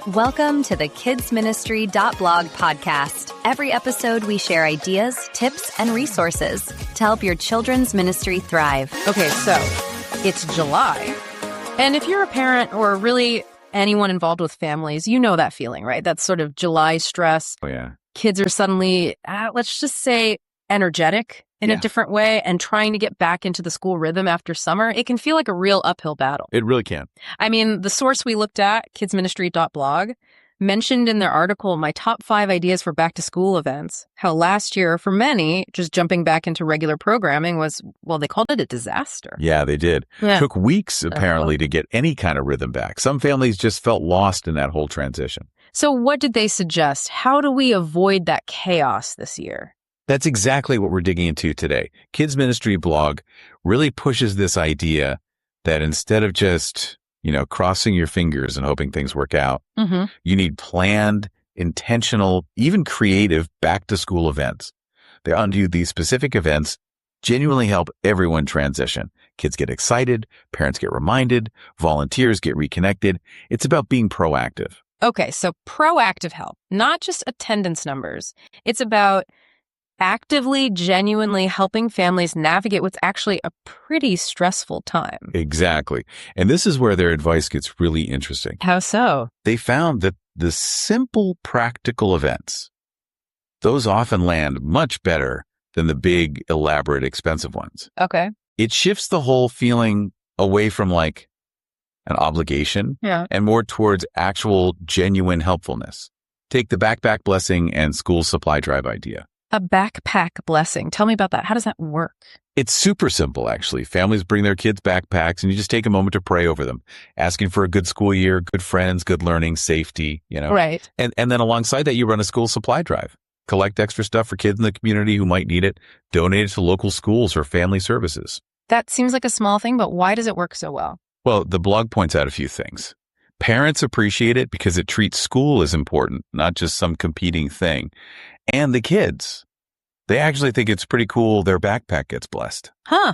Welcome to the kidsministry.blog podcast. Every episode, we share ideas, tips, and resources to help your children's ministry thrive. Okay, so it's July. And if you're a parent or really anyone involved with families, you know that feeling, right? That sort of July stress. Oh, yeah. Kids are suddenly, let's just say, energetic in a different way and trying to get back into the school rhythm after summer. It can feel like a real uphill battle. It really can. I mean, the source we looked at, kidsministry.blog, mentioned in their article my top 5 ideas for back-to-school events, how last year, for many, just jumping back into regular programming was, well, they called it a disaster. Yeah, they did. Yeah. Took weeks, apparently, to get any kind of rhythm back. Some families just felt lost in that whole transition. So what did they suggest? How do we avoid that chaos this year? That's exactly what we're digging into today. Kids Ministry blog really pushes this idea that instead of just, crossing your fingers and hoping things work out, you need planned, intentional, even creative back-to-school events. They undo these specific events genuinely help everyone transition. Kids get excited, parents get reminded, volunteers get reconnected. It's about being proactive. Okay, so proactive help, not just attendance numbers. It's about actively, genuinely helping families navigate what's actually a pretty stressful time. Exactly. And this is where their advice gets really interesting. How so? They found that the simple, practical events, those often land much better than the big, elaborate, expensive ones. Okay. It shifts the whole feeling away from like an obligation and more towards actual, genuine helpfulness. Take the backpack blessing and school supply drive idea. A backpack blessing. Tell me about that. How does that work? It's super simple, actually. Families bring their kids backpacks and you just take a moment to pray over them, asking for a good school year, good friends, good learning, safety, Right. And then alongside that, you run a school supply drive. Collect extra stuff for kids in the community who might need it. Donate it to local schools or family services. That seems like a small thing, but why does it work so well? Well, the blog points out a few things. Parents appreciate it because it treats school as important, not just some competing thing. And the kids, they actually think it's pretty cool their backpack gets blessed. Huh.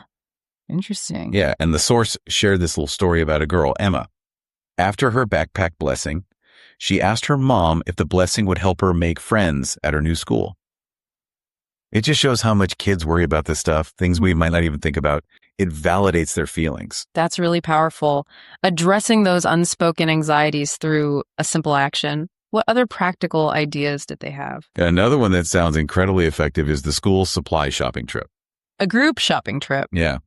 Interesting. Yeah, and the source shared this little story about a girl, Emma. After her backpack blessing, she asked her mom if the blessing would help her make friends at her new school. It just shows how much kids worry about this stuff, things we might not even think about. It validates their feelings. That's really powerful. Addressing those unspoken anxieties through a simple action. What other practical ideas did they have? Another one that sounds incredibly effective is the school supply shopping trip. A group shopping trip. Yeah.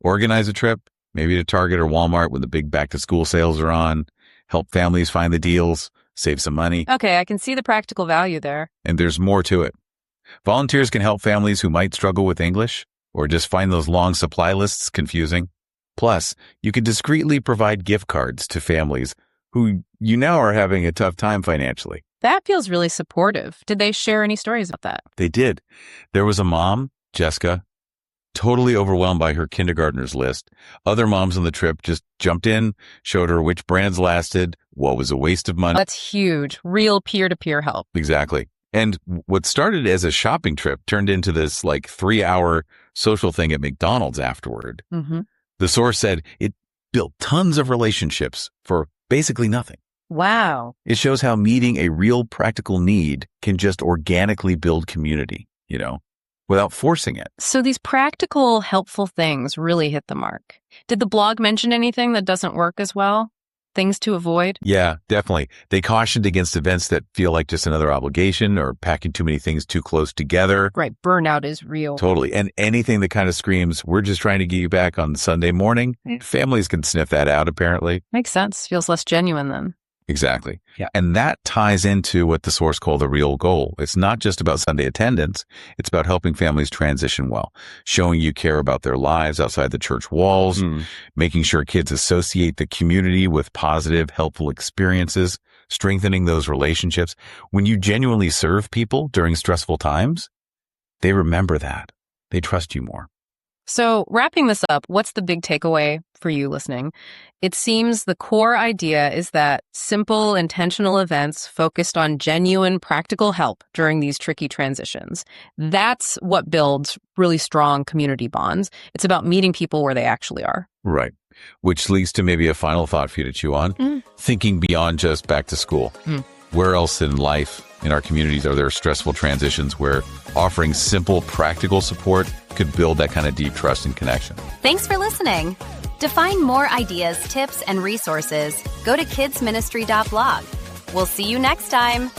Organize a trip, maybe to Target or Walmart when the big back-to-school sales are on. Help families find the deals, save some money. Okay, I can see the practical value there. And there's more to it. Volunteers can help families who might struggle with English or just find those long supply lists confusing. Plus, you can discreetly provide gift cards to families who you now are having a tough time financially. That feels really supportive. Did they share any stories about that? They did. There was a mom, Jessica, totally overwhelmed by her kindergartner's list. Other moms on the trip just jumped in, showed her which brands lasted, what was a waste of money. That's huge. Real peer-to-peer help. Exactly. And what started as a shopping trip turned into this 3-hour social thing at McDonald's afterward. The source said it built tons of relationships for basically nothing. Wow. It shows how meeting a real practical need can just organically build community, without forcing it. So these practical, helpful things really hit the mark. Did the blog mention anything that doesn't work as well? Things to avoid? Yeah, definitely. They cautioned against events that feel like just another obligation or packing too many things too close together. Right. Burnout is real. Totally. And anything that kind of screams, we're just trying to get you back on Sunday morning. Families can sniff that out, apparently. Makes sense. Feels less genuine then. Exactly. Yeah. And that ties into what the source called the real goal. It's not just about Sunday attendance. It's about helping families transition well, showing you care about their lives outside the church walls, making sure kids associate the community with positive, helpful experiences, strengthening those relationships. When you genuinely serve people during stressful times, they remember that. They trust you more. So wrapping this up, what's the big takeaway for you listening? It seems the core idea is that simple, intentional events focused on genuine, practical help during these tricky transitions. That's what builds really strong community bonds. It's about meeting people where they actually are. Right. Which leads to maybe a final thought for you to chew on. Thinking beyond just back to school. Where else in life, in our communities, are there stressful transitions where offering simple, practical support could build that kind of deep trust and connection? Thanks for listening. To find more ideas, tips, and resources, go to kidsministry.blog. We'll see you next time.